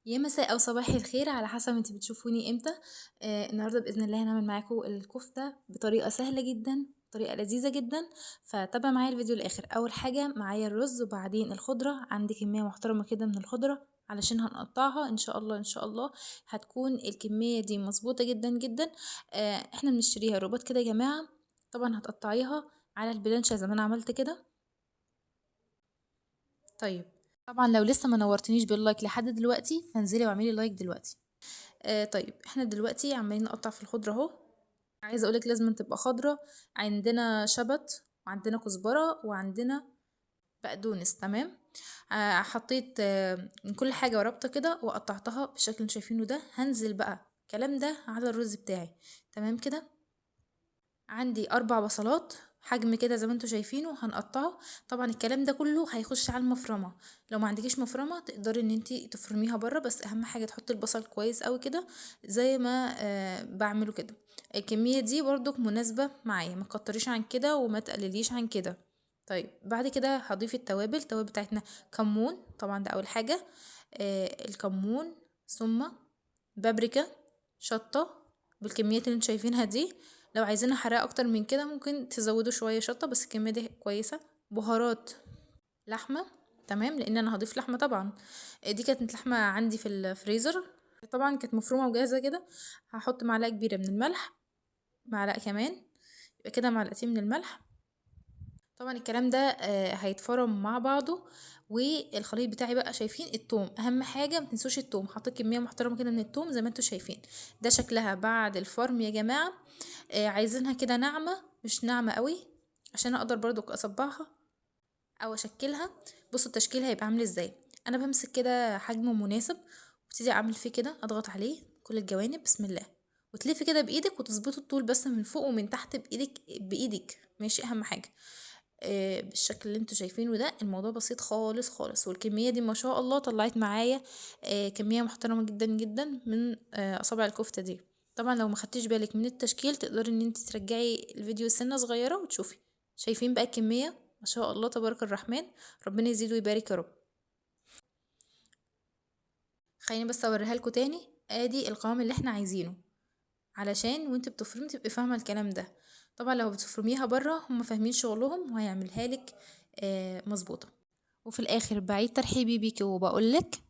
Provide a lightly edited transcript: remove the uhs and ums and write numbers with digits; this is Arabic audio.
يا مساء او صباح الخير على حسب انت بتشوفوني امتى. النهارده باذن الله هنعمل معاكم الكفته بطريقه سهله جدا، طريقه لذيذه جدا. فتابع معايا الفيديو الاخر. اول حاجه معايا الرز وبعدين الخضره، عندي كميه محترمه كده من الخضره علشان هنقطعها ان شاء الله ان شاء الله. هتكون الكميه دي مظبوطه جدا جدا. احنا بنشتريها روبات كده يا جماعه. طبعا هتقطعيها على البلانشة زي ما انا عملت كده. طيب، طبعا لو لسه ما نورتنيش باللايك لحد دلوقتي فانزلي واعملي لايك دلوقتي. طيب احنا دلوقتي عمالين نقطع في الخضرة اهو. عايزة اقولك لازم تبقى خضرة. عندنا شبت وعندنا كزبرة وعندنا بقدونس، تمام. حطيت من كل حاجة وربطة كده وقطعتها بالشكل اللي شايفينه ده. هنزل بقى الكلام ده على الرز بتاعي، تمام كده. عندي 4 بصلات حجم كده زي ما انتوا شايفينه هنقطعه. طبعا الكلام ده كله هيخش على المفرمه. لو ما عندكيش مفرمه تقدري ان انتي تفرميها بره، بس اهم حاجه تحطي البصل كويس قوي كده زي ما بعمله كده. الكميه دي برضو مناسبه معايا، ما تكتريش عن كده وما تقلليش عن كده. طيب بعد كده هضيف التوابل بتاعتنا. كمون طبعا ده اول حاجه. الكمون، ثم بابريكا، شطة، بالكميات اللي انتوا شايفينها دي. لو عايزينها حراقة اكتر من كده ممكن تزودوا شوية شطة، بس الكمية دي كويسة. بهارات لحمة، تمام، لان انا هضيف لحمة طبعا. دي كانت لحمة عندي في الفريزر، طبعا كانت مفرومة وجاهزة كده. هحط معلقة كبيرة من الملح، معلقة كمان، يبقى كده معلقتين من الملح. طبعا الكلام ده هيتفرم مع بعضه. والخليط بتاعي بقى شايفين التوم، اهم حاجه ما تنسوش التوم. حطيت كميه محترمه كده من التوم زي ما انتوا شايفين. ده شكلها بعد الفرم يا جماعه. عايزينها كده ناعمه مش ناعمه قوي، عشان اقدر برضو اصبعها او اشكلها. بصوا التشكيل هيبقى عامل ازاي. انا بمسك كده حجم مناسب وابتدي اعمل فيه كده، اضغط عليه كل الجوانب بسم الله. وتلفي كده بايدك وتظبطي الطول بس من فوق ومن تحت بايدك ماشي، اهم حاجه. بالشكل اللي انتوا شايفينه ده. الموضوع بسيط خالص خالص، والكمية دي ما شاء الله طلعت معايا كمية محترمة جدا جدا من اصابع الكفتة دي. طبعا لو ما خدتيش بالك من التشكيل تقدري ان انت ترجعي الفيديو سنة صغيرة وتشوفي. شايفين بقى الكمية ما شاء الله تبارك الرحمن. ربنا يزيد ويبارك يا رب. خليني بس اوريها لكم تاني. ادي القوام اللي احنا عايزينه علشان وانت بتفرمي تبقي فاهمه الكلام ده. طبعا لو بتفرميها بره هم فاهمين شغلهم وهيعملها لك مظبوطه. وفي الاخر بعيد ترحيبي بيكي وبقولك